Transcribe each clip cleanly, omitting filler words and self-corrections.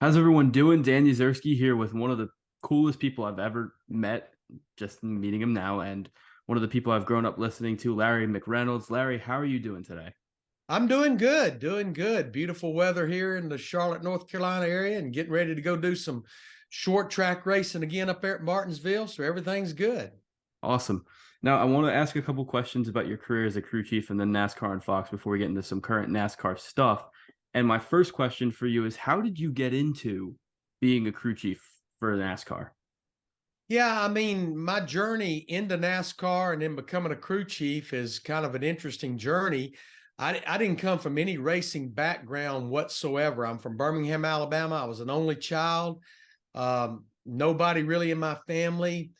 How's everyone doing? Dan Yuzerski here with one of the coolest people I've ever met, just meeting him now, and one of the people I've grown up listening to, Larry McReynolds. Larry, how are you doing today? I'm doing good, doing good. Beautiful weather here in the Charlotte, North Carolina area, and getting ready to go do some short track racing again up there at Martinsville. So everything's good. Awesome. Now, I want to ask a couple questions about your career as a crew chief and then NASCAR and Fox before we get into some current NASCAR stuff. And my first question for you is, how did you get into being a crew chief for NASCAR? Yeah, I mean, my journey into NASCAR and then becoming a crew chief is kind of an interesting journey. I didn't come from any racing background whatsoever. I'm from Birmingham, Alabama. I was an only child. Nobody really in my family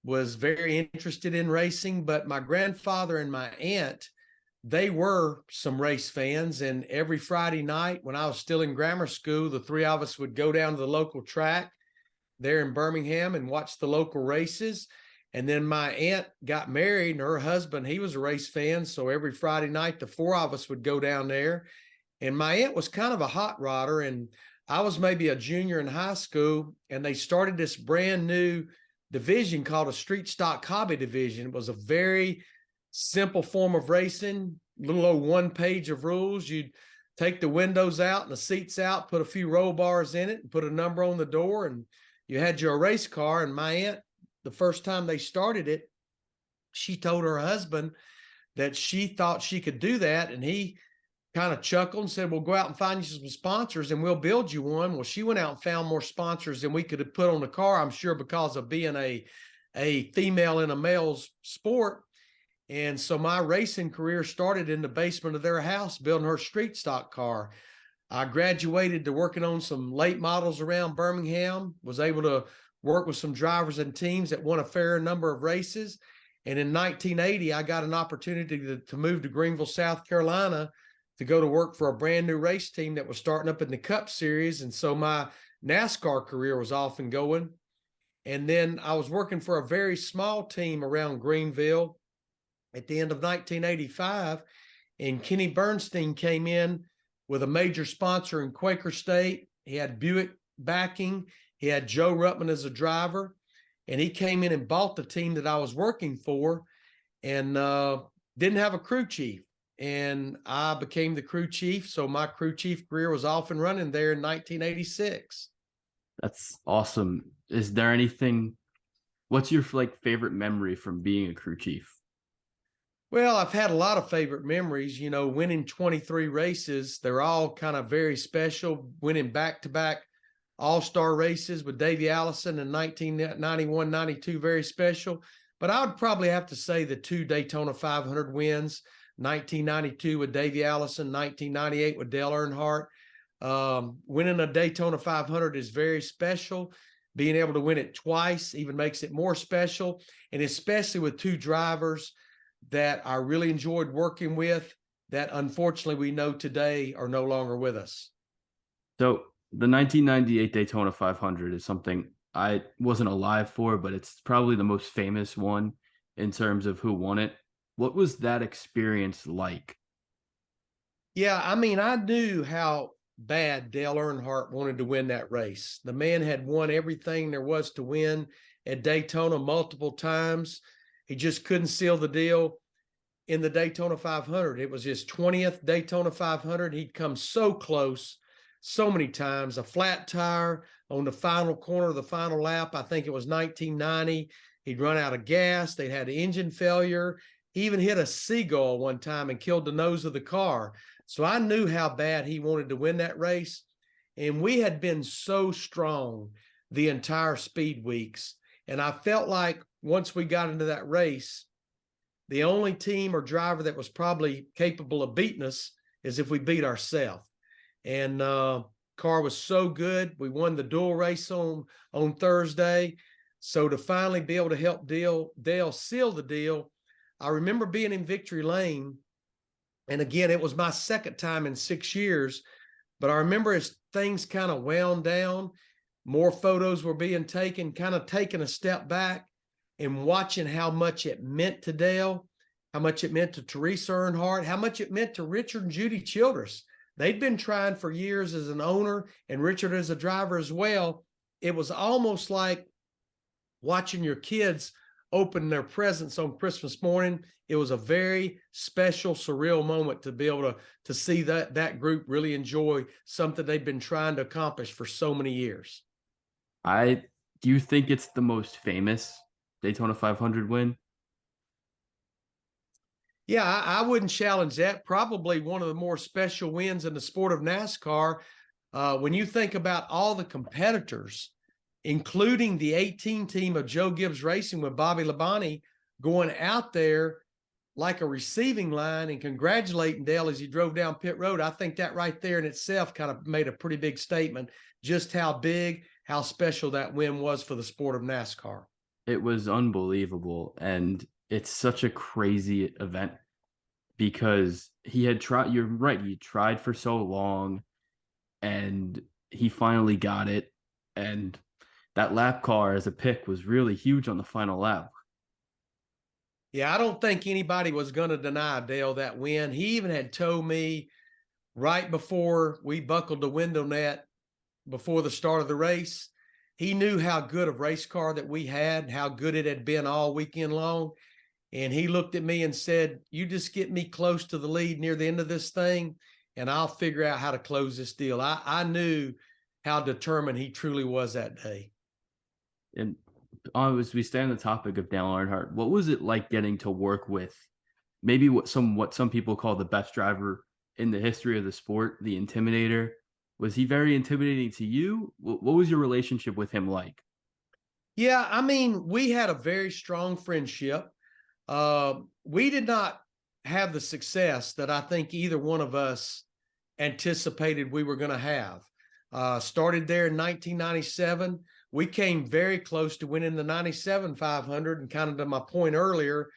was very interested in racing, but my grandfather and my aunt, they were some race fans. And every Friday night when I was still in grammar school, the three of us would go down to the local track there in Birmingham and watch the local races. And then my aunt got married and her husband, he was a race fan. So every Friday night, the four of us would go down there. And my aunt was kind of a hot rodder. And I was maybe a junior in high school. And they started this brand new division called a street stock hobby division. It was a very simple form of racing, little old one page of rules. You'd take the windows out and the seats out, put a few roll bars in it, and put a number on the door, and you had your race car. And my aunt, the first time they started it, she told her husband that she thought she could do that. And he kind of chuckled and said, well, go out and find you some sponsors and we'll build you one. Well, she went out and found more sponsors than we could have put on the car, I'm sure, because of being a female in a male's sport. And so my racing career started in the basement of their house, building her street stock car. I graduated to working on some late models around Birmingham, was able to work with some drivers and teams that won a fair number of races. And in 1980, I got an opportunity to move to Greenville, South Carolina, to go to work for a brand new race team that was starting up in the Cup Series. And so my NASCAR career was off and going. And then I was working for a very small team around Greenville at the end of 1985. And Kenny Bernstein came in with a major sponsor in Quaker State. He had Buick backing. He had Joe Ruttman as a driver. And he came in and bought the team that I was working for and didn't have a crew chief. And I became the crew chief. So my crew chief career was off and running there in 1986. That's awesome. Is there anything, what's your favorite memory from being a crew chief? Well, I've had a lot of favorite memories, winning 23 races. They're all kind of very special, winning back-to-back all-star races with Davey Allison in 1991, 92, very special. But I would probably have to say the two Daytona 500 wins, 1992 with Davey Allison, 1998 with Dale Earnhardt. Winning a Daytona 500 is very special. Being able to win it twice even makes it more special, and especially with two drivers that I really enjoyed working with that unfortunately we know today are no longer with us. So the 1998 Daytona 500 is something I wasn't alive for, but it's probably the most famous one in terms of who won it. What was that experience like? Yeah, I mean, I knew how bad Dale Earnhardt wanted to win that race. The man had won everything there was to win at Daytona multiple times. He just couldn't seal the deal in the Daytona 500. It was his 20th Daytona 500. He'd come so close so many times. A flat tire on the final corner of the final lap, I think it was 1990. He'd run out of gas. They'd had engine failure. He even hit a seagull one time and killed the nose of the car. So I knew how bad he wanted to win that race. And we had been so strong the entire speed weeks. And I felt like once we got into that race, the only team or driver that was probably capable of beating us is if we beat ourselves. And car was so good. We won the dual race on Thursday. So to finally be able to help Dale seal the deal, I remember being in victory lane. And again, it was my second time in 6 years. But I remember as things kind of wound down, more photos were being taken, kind of taking a step back and watching how much it meant to Dale, how much it meant to Teresa Earnhardt, how much it meant to Richard and Judy Childress. They'd been trying for years as an owner and Richard as a driver as well. It was almost like watching your kids open their presents on Christmas morning. It was a very special, surreal moment to be able to see that group really enjoy something they've been trying to accomplish for so many years. I Do you think it's the most famous Daytona 500 win? Yeah, I wouldn't challenge that. Probably one of the more special wins in the sport of NASCAR. When you think about all the competitors, including the 18 team of Joe Gibbs Racing with Bobby Labonte going out there like a receiving line and congratulating Dale as he drove down pit road, I think that right there in itself kind of made a pretty big statement just how big, how special that win was for the sport of NASCAR. It was unbelievable. And it's such a crazy event because he had tried, you're right, he tried for so long and he finally got it. And that lap car as a pick was really huge on the final lap. Yeah, I don't think anybody was going to deny Dale that win. He even had told me right before we buckled the window net before the start of the race, he knew how good of race car that we had, how good it had been all weekend long. And he looked at me and said, "You just get me close to the lead near the end of this thing, and I'll figure out how to close this deal." I knew how determined he truly was that day. And as we stay on the topic of Dale Earnhardt, what was it like getting to work with maybe what some people call the best driver in the history of the sport, the Intimidator? Was he very intimidating to you? What was your relationship with him like? Yeah, I mean, we had a very strong friendship. We did not have the success that I think either one of us anticipated we were going to have. Started there in 1997. We came very close to winning the 97 500, and kind of to my point earlier,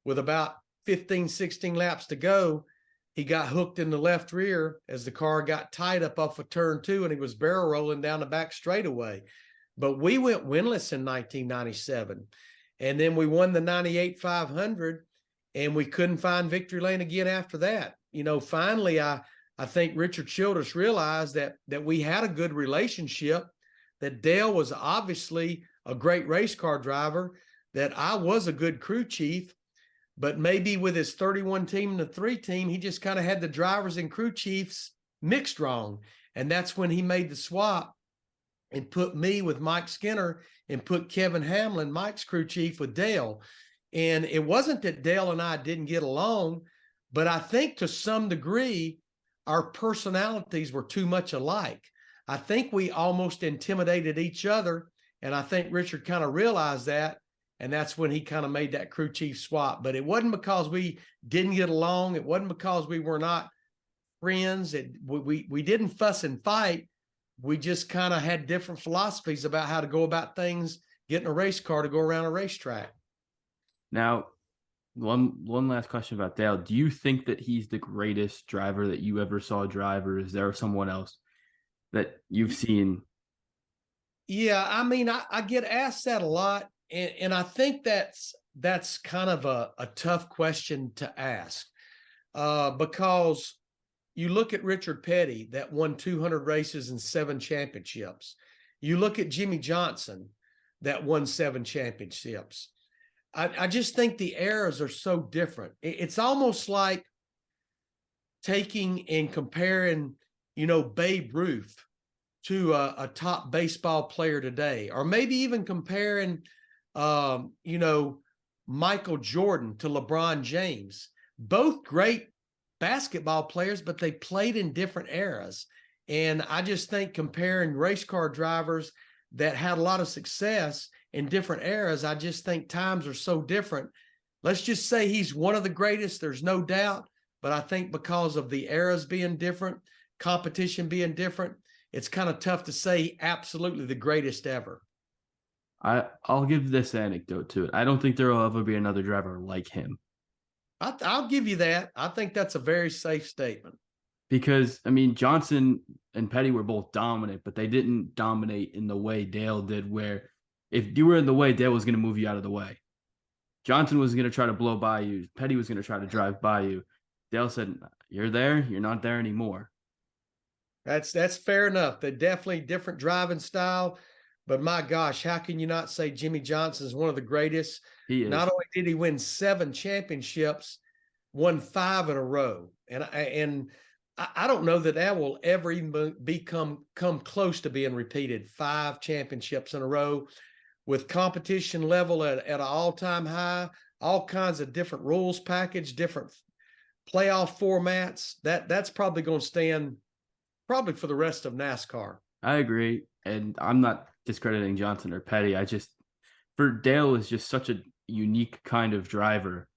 with about 15, 16 laps to go, he got hooked in the left rear as the car got tight up off of turn 2, and he was barrel rolling down the back straightaway. But we went winless in 1997. And then we won the 98 500, and we couldn't find victory lane again after that. You know, finally, I think Richard Childress realized that we had a good relationship, that Dale was obviously a great race car driver, that I was a good crew chief, but maybe with his 31 team and the 3 team, he just kind of had the drivers and crew chiefs mixed wrong. And that's when he made the swap and put me with Mike Skinner and put Kevin Hamlin, Mike's crew chief, with Dale. And it wasn't that Dale and I didn't get along, but I think to some degree, our personalities were too much alike. I think we almost intimidated each other. And I think Richard kind of realized that. And that's when he kind of made that crew chief swap. But it wasn't because we didn't get along. It wasn't because we were not friends. We didn't fuss and fight. We just kind of had different philosophies about how to go about things, getting a race car to go around a racetrack. Now, one last question about Dale. Do you think that he's the greatest driver that you ever saw drive, or is there someone else that you've seen? Yeah, I mean, I get asked that a lot, and I think that's kind of a tough question to ask, because you look at Richard Petty that won 200 races and 7 championships. You look at Jimmy Johnson that won 7 championships. I just think the eras are so different. It's almost like taking and comparing, Babe Ruth to a top baseball player today, or maybe even comparing, Michael Jordan to LeBron James. Both great basketball players, but they played in different eras. And I just think comparing race car drivers that had a lot of success in different eras, I just think times are so different. Let's just say he's one of the greatest, there's no doubt. But I think because of the eras being different, competition being different, it's kind of tough to say absolutely the greatest ever. I'll give this anecdote to it. I don't think there will ever be another driver like him. I'll give you that. I think that's a very safe statement. Because, I mean, Johnson and Petty were both dominant, but they didn't dominate in the way Dale did, where if you were in the way, Dale was going to move you out of the way. Johnson was going to try to blow by you. Petty was going to try to drive by you. Dale said, "You're there. You're not there anymore." That's fair enough. They're definitely different driving style, but my gosh, how can you not say Jimmy Johnson is one of the greatest? He Not is. only did he win 7 championships, won 5 in a row, and I don't know that that will ever even come close to being repeated. 5 championships in a row with competition level at an all-time high, all kinds of different rules package, different playoff formats. That's probably going to stand probably for the rest of NASCAR. I agree. And I'm not discrediting Johnson or Petty. I just, for Dale is just such a unique kind of driver,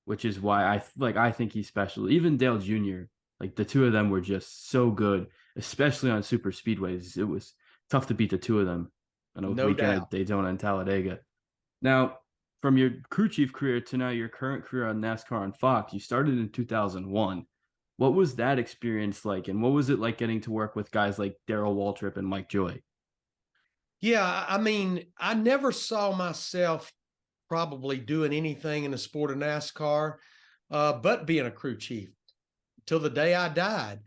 which is why I think he's special. Even Dale Jr., like the two of them were just so good, especially on super speedways. It was tough to beat the two of them on a No weekend doubt. at Daytona and Talladega. Now, from your crew chief career to now your current career on NASCAR on Fox, you started in 2001. What was that experience like? And what was it like getting to work with guys like Darrell Waltrip and Mike Joy? Yeah, I mean, I never saw myself probably doing anything in the sport of NASCAR, but being a crew chief till the day I died.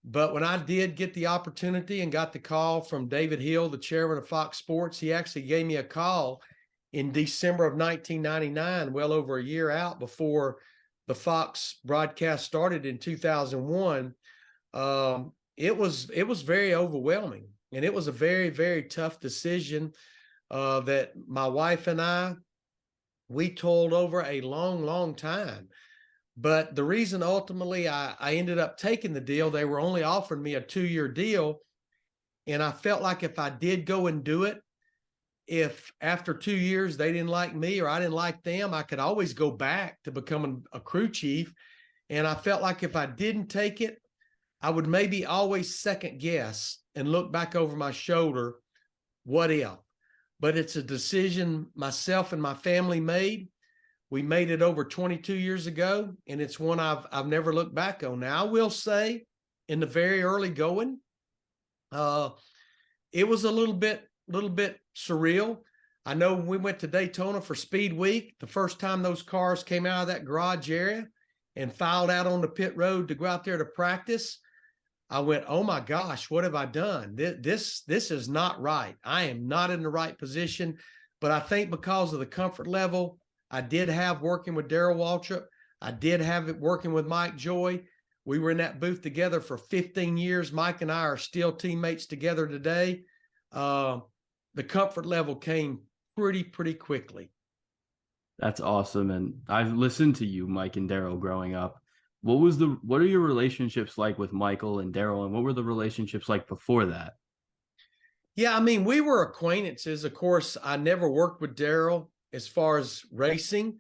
But when I did get the opportunity and got the call from David Hill, the chairman of Fox Sports, he actually gave me a call in December of 1999, well over a year out before the Fox broadcast started in 2001. It was very overwhelming, and it was a very, very tough decision that my wife and we toiled over a long, long time. But the reason ultimately I ended up taking the deal, they were only offering me a 2-year deal. And I felt like if I did go and do it, if after 2 years they didn't like me or I didn't like them, I could always go back to becoming a crew chief. And I felt like if I didn't take it, I would maybe always second guess and look back over my shoulder, what if? But it's a decision myself and my family made. We made it over 22 years ago, and it's one I've never looked back on. Now, I will say, in the very early going, uh, it was a little bit surreal. I know when we went to Daytona for Speed Week, the first time those cars came out of that garage area and filed out on the pit road to go out there to practice, I went, oh my gosh, what have I done? This is not right. I am not in the right position. But I think because of the comfort level I did have working with Darrell Waltrip, I did have it working with Mike Joy. We were in that booth together for 15 years. Mike and I are still teammates together today. The comfort level came pretty quickly. That's awesome. And I've listened to you, Mike and Darrell, growing up. What are your relationships like with Michael and Darrell, and what were the relationships like before that? Yeah, I mean, we were acquaintances. Of course, I never worked with Darrell as far as racing.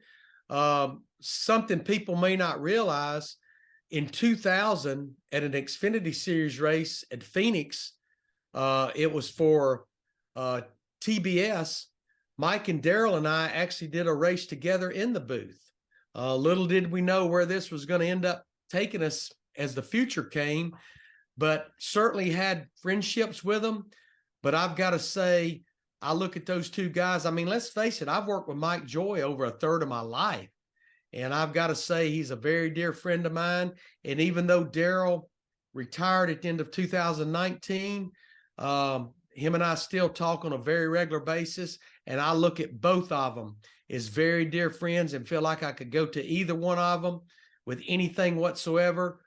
Something people may not realize, in 2000 at an Xfinity Series race at Phoenix, it was for TBS. Mike and Darrell and I actually did a race together in the booth. Little did we know where this was going to end up taking us as the future came, but certainly had friendships with them. But I've got to say, I look at those two guys. I mean, let's face it, I've worked with Mike Joy over a third of my life. And I've got to say, he's a very dear friend of mine. And even though Darrell retired at the end of 2019, him and I still talk on a very regular basis. And I look at both of them as very dear friends and feel like I could go to either one of them with anything whatsoever.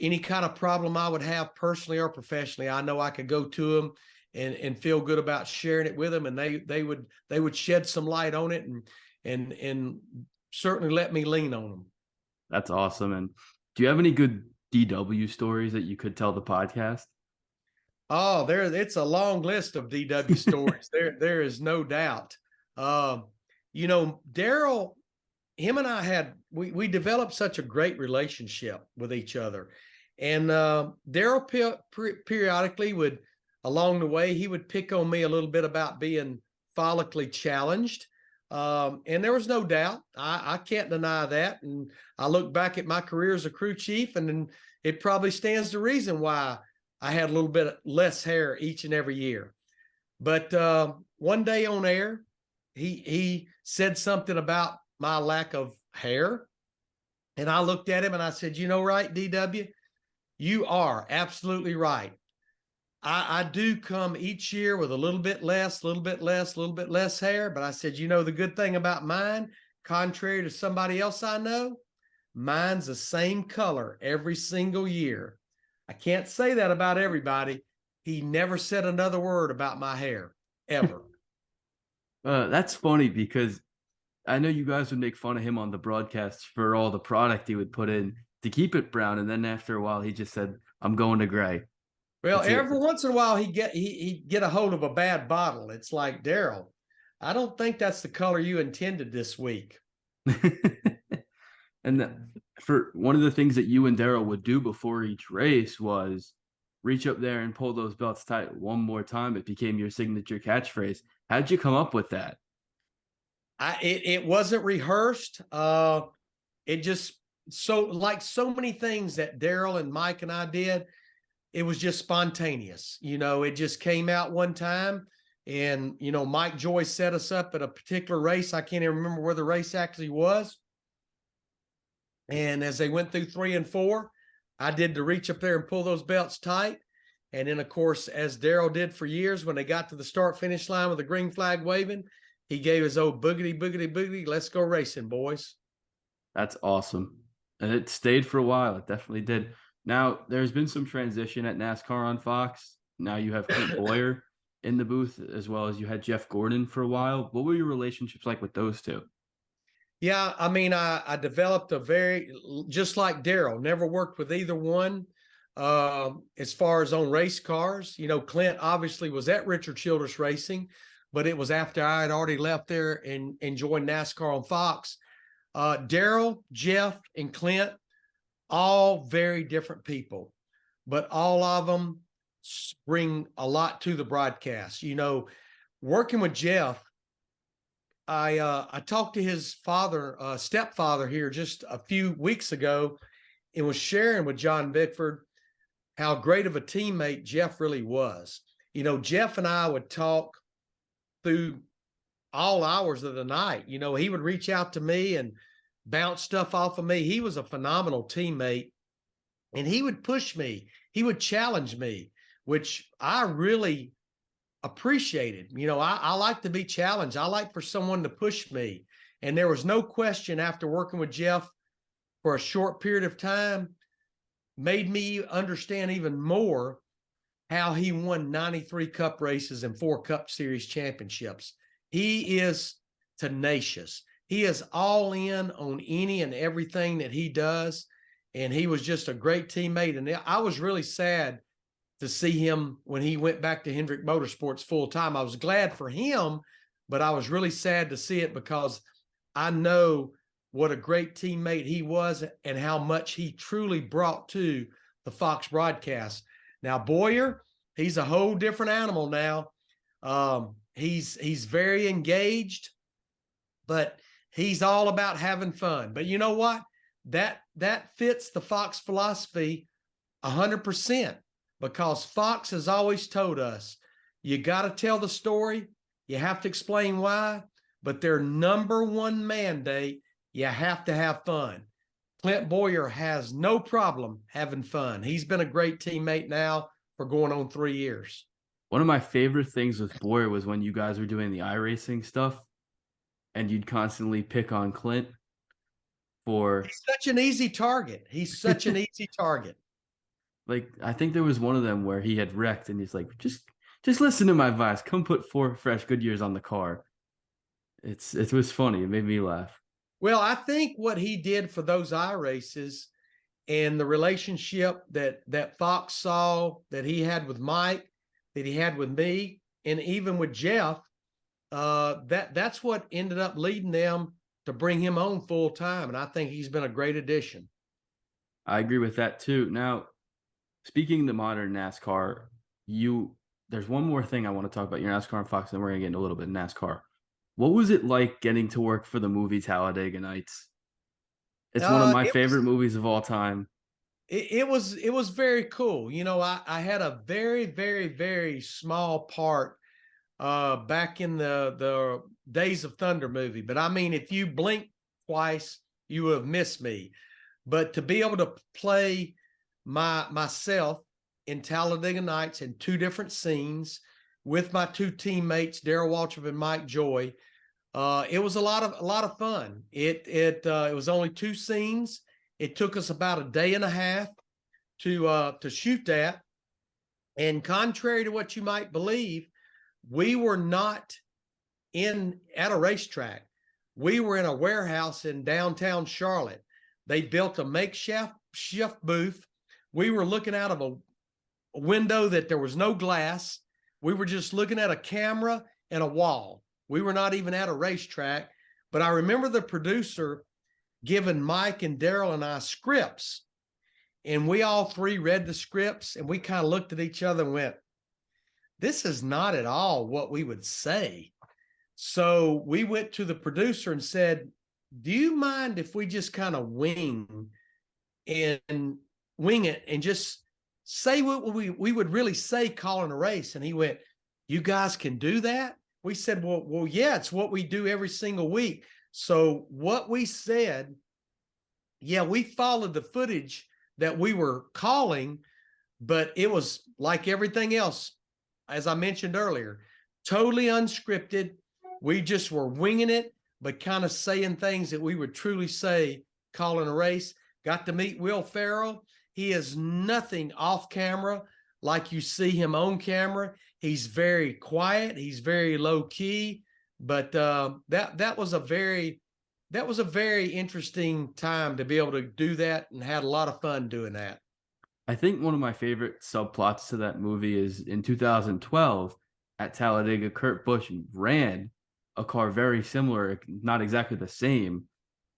Any kind of problem I would have personally or professionally, I know I could go to them and feel good about sharing it with them. And they would shed some light on it and certainly let me lean on them. That's awesome. And do you have any good DW stories that you could tell the podcast? Oh, it's a long list of DW stories. There is no doubt. Darrell, him and I we developed such a great relationship with each other. And Darrell periodically would, along the way, he would pick on me a little bit about being follically challenged. And there was no doubt. I can't deny that. And I look back at my career as a crew chief, and then it probably stands to reason why I had a little bit less hair each and every year. But one day on air, he said something about my lack of hair. And I looked at him and I said, right, DW, You are absolutely right. I do come each year with a little bit less, a little bit less, a little bit less hair. But I said, the good thing about mine, contrary to somebody else I know, mine's the same color every single year. I can't say that about everybody. He never said another word about my hair, ever. That's funny because I know you guys would make fun of him on the broadcast for all the product he would put in to keep it brown, and then after a while, he just said, "I'm going to gray." Well, It's a every once in a while he get a hold of a bad bottle. It's like, Daryl, I don't think that's the color you intended this week. And for one of the things that you and Daryl would do before each race was reach up there and pull those belts tight one more time. It became your signature catchphrase. How'd you come up with that? It wasn't rehearsed. It just so many things that Daryl and Mike and I did, it was just spontaneous. It just came out one time. And, Mike Joy set us up at a particular race. I can't even remember where the race actually was. And as they went through 3 and 4, I did to reach up there and pull those belts tight. And then, of course, as Daryl did for years, when they got to the start-finish line with the green flag waving, he gave his old boogity, boogity, boogity, let's go racing, boys. That's awesome. And it stayed for a while. It definitely did. Now, there's been some transition at NASCAR on Fox. Now you have Clint Boyer in the booth, as well as you had Jeff Gordon for a while. What were your relationships like with those two? Yeah, I mean, I developed just like Daryl, never worked with either one. As far as on race cars, Clint obviously was at Richard Childress Racing, but it was after I had already left there and joined NASCAR on Fox. Daryl, Jeff, and Clint, all very different people, but all of them bring a lot to the broadcast. Working with Jeff, I talked to his father, stepfather here just a few weeks ago, and was sharing with John Bickford how great of a teammate Jeff really was. Jeff and I would talk through all hours of the night. He would reach out to me and bounce stuff off of me. He was a phenomenal teammate, and he would push me. He would challenge me, which I really appreciated. I like to be challenged. I like for someone to push me. And there was no question, after working with Jeff for a short period of time, made me understand even more how he won 93 Cup races and 4 Cup Series championships. He is tenacious. He is all in on any and everything that he does. And he was just a great teammate. And I was really sad to see him when he went back to Hendrick Motorsports full time. I was glad for him, but I was really sad to see it because I know what a great teammate he was and how much he truly brought to the Fox broadcast. Now, Boyer, he's a whole different animal now. He's very engaged, but he's all about having fun. But you know what? That fits the Fox philosophy 100%, because Fox has always told us, you got to tell the story. You have to explain why, but their number one mandate, you have to have fun. Clint Boyer has no problem having fun. He's been a great teammate now for going on 3 years. One of my favorite things with Boyer was when you guys were doing the iRacing stuff and you'd constantly pick on Clint for He's such an easy target. He's such an easy target. like I think there was one of them where he had wrecked and he's like, just listen to my advice. Come put 4 fresh Goodyears on the car. It was funny. It made me laugh. Well, I think what he did for those iRaces and the relationship that Fox saw that he had with Mike, that he had with me, and even with Jeff, that's what ended up leading them to bring him on full time. And I think he's been a great addition. I agree with that too. Now, speaking to modern NASCAR, there's one more thing I want to talk about your NASCAR and Fox, and then we're gonna get into a little bit of NASCAR. What was it like getting to work for the movie Talladega Nights? It's one of my favorite movies of all time. It was very cool. I had a very, very, very small part back in the Days of Thunder movie. But I mean, if you blink twice, you would have missed me. But to be able to play myself in Talladega Nights in two different scenes with my two teammates, Darrell Waltrip and Mike Joy. It was a lot of fun. It was only two scenes. It took us about a day and a half to shoot that. And contrary to what you might believe, we were not at a racetrack. We were in a warehouse in downtown Charlotte. They built a makeshift booth. We were looking out of a window that there was no glass. We were just looking at a camera and a wall. We were not even at a racetrack. But I remember the producer giving Mike and Darrell and I scripts. And we all three read the scripts, and we kind of looked at each other and went, this is not at all what we would say. So we went to the producer and said, do you mind if we just kind of wing it and just say what we would really say calling a race? And he went, you guys can do that? We said, well, yeah, it's what we do every single week. So what we said, yeah, we followed the footage that we were calling, but it was like everything else, as I mentioned earlier, totally unscripted. We just were winging it, but kind of saying things that we would truly say calling a race. Got to meet Will Ferrell. He is nothing off camera like you see him on camera. He's very quiet. He's very low key, but that was a very interesting time to be able to do that, and had a lot of fun doing that. I think one of my favorite subplots to that movie is in 2012 at Talladega, Kurt Busch ran a car very similar, not exactly the same,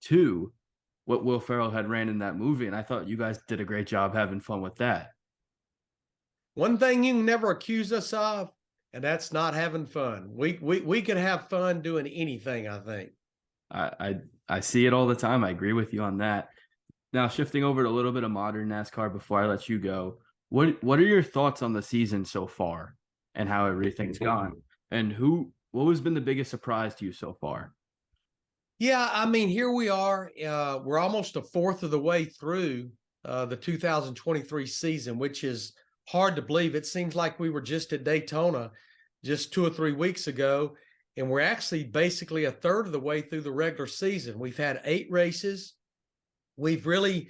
to what Will Ferrell had ran in that movie. And I thought you guys did a great job having fun with that. One thing you can never accuse us of, and that's not having fun. We could have fun doing anything, I think. I see it all the time. I agree with you on that. Now, shifting over to a little bit of modern NASCAR before I let you go, what are your thoughts on the season so far and how everything's gone? And what has been the biggest surprise to you so far? Yeah, I mean, here we are. We're almost a fourth of the way through the 2023 season, which is hard to believe. It seems like we were just at Daytona just 2 or 3 weeks ago, and we're actually basically a third of the way through the regular season. We've had 8 races. We've really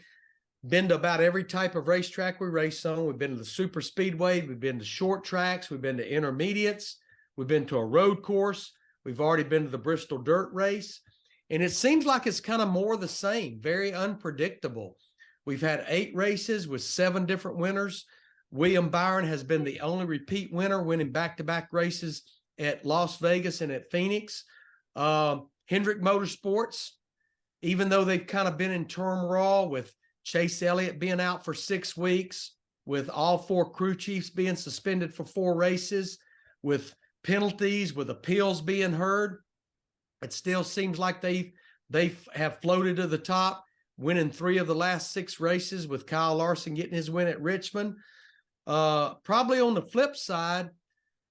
been to about every type of racetrack we race on. We've been to the super speedway. We've been to short tracks. We've been to intermediates. We've been to a road course. We've already been to the Bristol Dirt Race. And it seems like it's kind of more the same, very unpredictable. We've had 8 races with 7 different winners. William Byron has been the only repeat winner, winning back-to-back races at Las Vegas and at Phoenix. Hendrick Motorsports, even though they've kind of been in turmoil with Chase Elliott being out for 6 weeks, with all 4 crew chiefs being suspended for 4 races, with penalties, with appeals being heard, it still seems like they have floated to the top, winning 3 of the last 6 races, with Kyle Larson getting his win at Richmond. Probably on the flip side,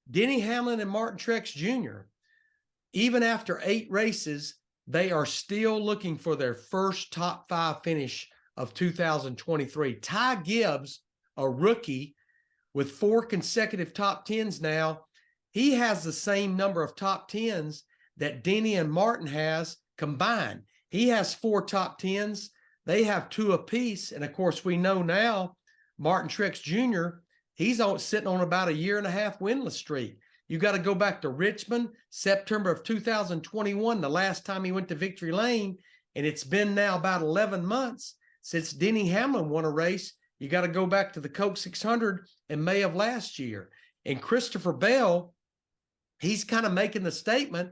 Denny Hamlin and Martin Truex Jr., even after 8 races, they are still looking for their first top 5 finish of 2023. Ty Gibbs, a rookie with 4 consecutive top 10s now, he has the same number of top 10s that Denny and Martin has combined. He has 4 top 10s. They have 2 apiece. And of course, we know now Martin Truex Jr., he's sitting on about a 1.5 winless streak. You got to go back to Richmond, September of 2021, the last time he went to Victory Lane. And it's been now about 11 months since Denny Hamlin won a race. You got to go back to the Coke 600 in May of last year. And Christopher Bell, he's kind of making the statement,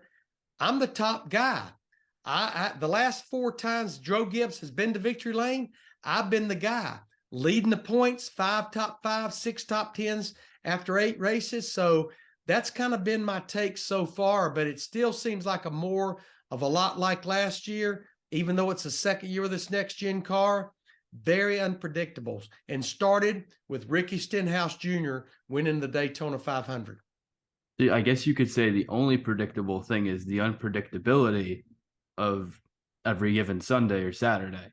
I'm the top guy. The last 4 times Joe Gibbs has been to Victory Lane, I've been the guy. Leading the points, 5 top 5, 6 top 10s after 8 races. So that's kind of been my take so far, but it still seems like a lot like last year, even though it's the second year of this next gen car. Very unpredictable, and started with Ricky Stenhouse Jr. winning the Daytona 500. I guess you could say the only predictable thing is the unpredictability of every given Sunday or Saturday.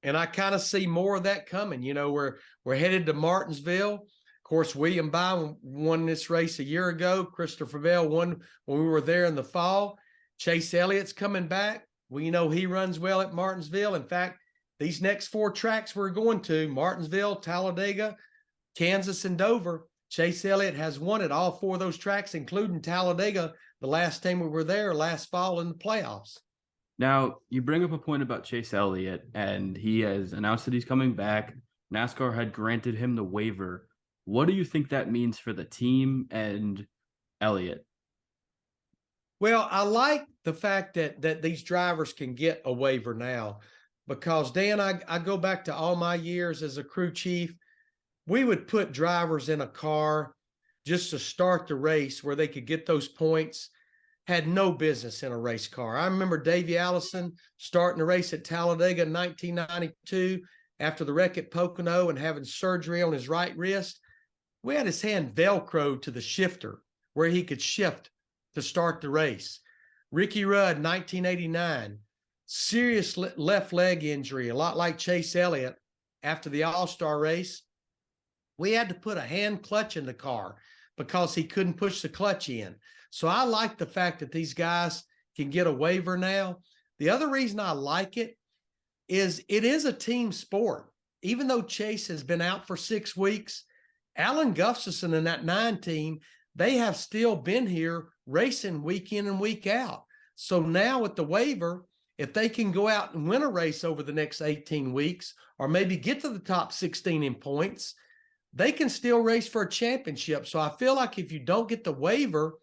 And I kind of see more of that coming. You know, we're headed to Martinsville. Of course, William Byron won this race a year ago. Christopher Bell won when we were there in the fall. Chase Elliott's coming back. We know he runs well at Martinsville. In fact, these next 4 tracks we're going to, Martinsville, Talladega, Kansas, and Dover, Chase Elliott has won at all 4 of those tracks, including Talladega, the last time we were there last fall in the playoffs. Now, you bring up a point about Chase Elliott, and he has announced that he's coming back. NASCAR had granted him the waiver. What do you think that means for the team and Elliott? Well, I like the fact that these drivers can get a waiver now because, Dan, I go back to all my years as a crew chief. We would put drivers in a car just to start the race where they could get those points. Had no business in a race car. I remember Davey Allison starting the race at Talladega in 1992 after the wreck at Pocono and having surgery on his right wrist. We had his hand Velcroed to the shifter where he could shift to start the race. Ricky Rudd, 1989, serious left leg injury, a lot like Chase Elliott after the All-Star race. We had to put a hand clutch in the car because he couldn't push the clutch in. So I like the fact that these guys can get a waiver now. The other reason I like it is a team sport. Even though Chase has been out for 6 weeks, Alan Gustafson and that 9 team, they have still been here racing week in and week out. So now with the waiver, if they can go out and win a race over the next 18 weeks, or maybe get to the top 16 in points, they can still race for a championship. So I feel like if you don't get the waiver,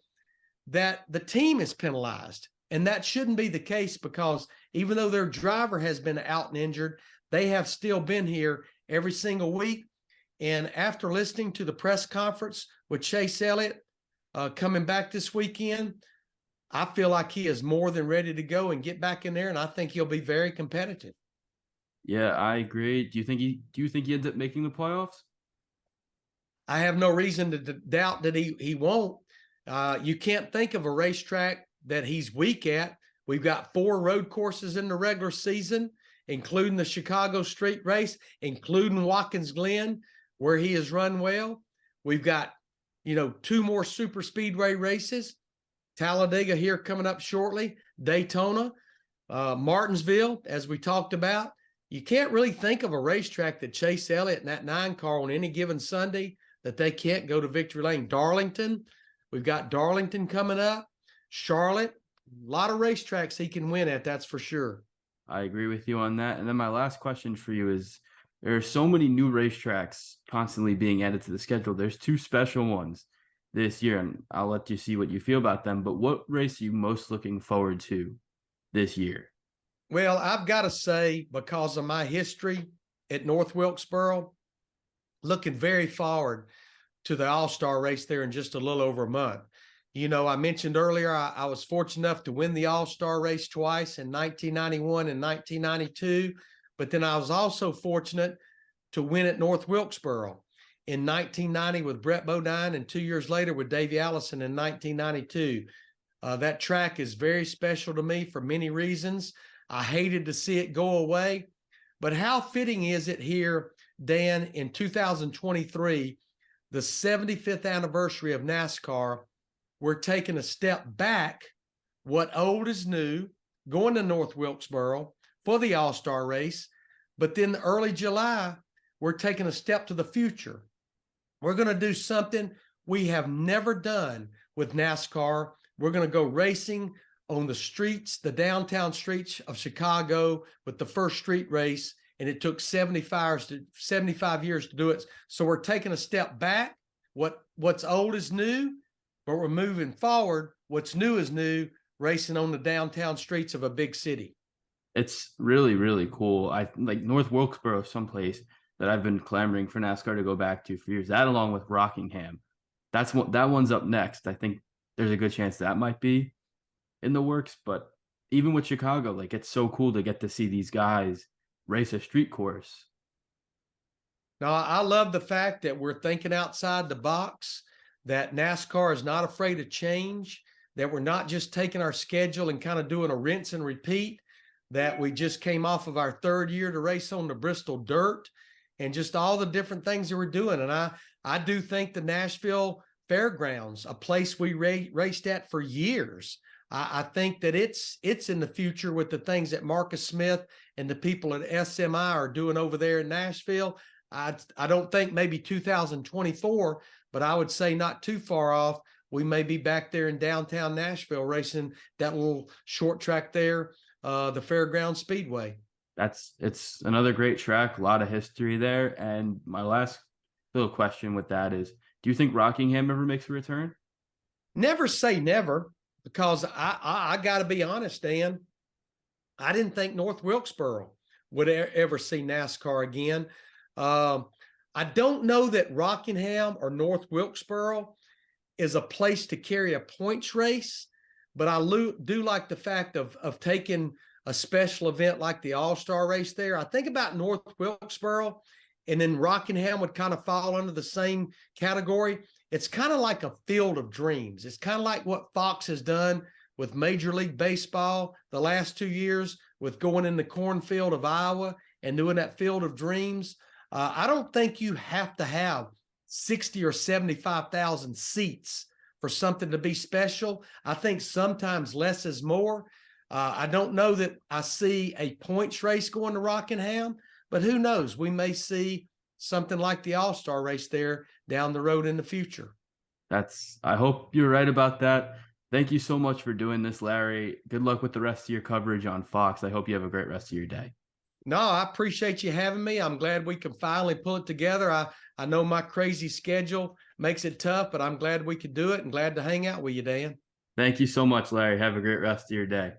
that the team is penalized. And that shouldn't be the case because even though their driver has been out and injured, they have still been here every single week. And after listening to the press conference with Chase Elliott coming back this weekend, I feel like he is more than ready to go and get back in there. And I think he'll be very competitive. Yeah, I agree. Do you think he ends up making the playoffs? I have no reason to doubt that he won't. You can't think of a racetrack that he's weak at. We've got 4 road courses in the regular season, including the Chicago Street Race, including Watkins Glen, where he has run well. We've got, 2 more super speedway races, Talladega here coming up shortly, Daytona, Martinsville, as we talked about. You can't really think of a racetrack that Chase Elliott and that 9 car on any given Sunday that they can't go to victory lane. Darlington, we've got Darlington coming up, Charlotte, a lot of racetracks he can win at, that's for sure. I agree with you on that. And then my last question for you is, there are so many new racetracks constantly being added to the schedule. There's 2 special ones this year, and I'll let you see what you feel about them. But what race are you most looking forward to this year? Well, I've got to say, because of my history at North Wilkesboro, looking very forward to the All-Star race there in just a little over a month. I mentioned earlier, I was fortunate enough to win the All-Star race twice in 1991 and 1992, but then I was also fortunate to win at North Wilkesboro in 1990 with Brett Bodine and 2 years later with Davey Allison in 1992. That track is very special to me for many reasons. I hated to see it go away, but how fitting is it here, Dan, in 2023, the 75th anniversary of NASCAR, we're taking a step back, what old is new, going to North Wilkesboro for the All-Star race, but then early July, we're taking a step to the future. We're going to do something we have never done with NASCAR. We're going to go racing on the streets, the downtown streets of Chicago with the first street race, and it took 75 years to do it. So we're taking a step back. What's old is new, but we're moving forward. What's new is new, racing on the downtown streets of a big city. It's really, really cool. I like North Wilkesboro, someplace that I've been clamoring for NASCAR to go back to for years. That along with Rockingham. That one's up next. I think there's a good chance that might be in the works. But even with Chicago, like, it's so cool to get to see these guys race a street course. Now, I love the fact that we're thinking outside the box, that NASCAR is not afraid of change, that we're not just taking our schedule and kind of doing a rinse and repeat, that we just came off of our third year to race on the Bristol dirt, and just all the different things that we're doing. And I do think the Nashville Fairgrounds, a place we raced at for years, I think that it's in the future with the things that Marcus Smith and the people at SMI are doing over there in Nashville. I don't think maybe 2024, but I would say not too far off. We may be back there in downtown Nashville racing that little short track there, the Fairground Speedway. It's another great track, a lot of history there. And my last little question with that is, do you think Rockingham ever makes a return? Never say never, because I got to be honest, Dan. I didn't think North Wilkesboro would ever see NASCAR again. I don't know that Rockingham or North Wilkesboro is a place to carry a points race, but I do like the fact of taking a special event like the All-Star race there. I think about North Wilkesboro, and then Rockingham would kind of fall under the same category. It's kind of like a field of dreams. It's kind of like what Fox has done with Major League Baseball the last 2 years, with going in the cornfield of Iowa and doing that field of dreams. I don't think you have to have 60 or 75,000 seats for something to be special. I think sometimes less is more. I don't know that I see a points race going to Rockingham, but who knows? We may see something like the All-Star race there down the road in the future. I hope you're right about that. Thank you so much for doing this, Larry. Good luck with the rest of your coverage on Fox. I hope you have a great rest of your day. No, I appreciate you having me. I'm glad we can finally pull it together. I know my crazy schedule makes it tough, but I'm glad we could do it and glad to hang out with you, Dan. Thank you so much, Larry. Have a great rest of your day.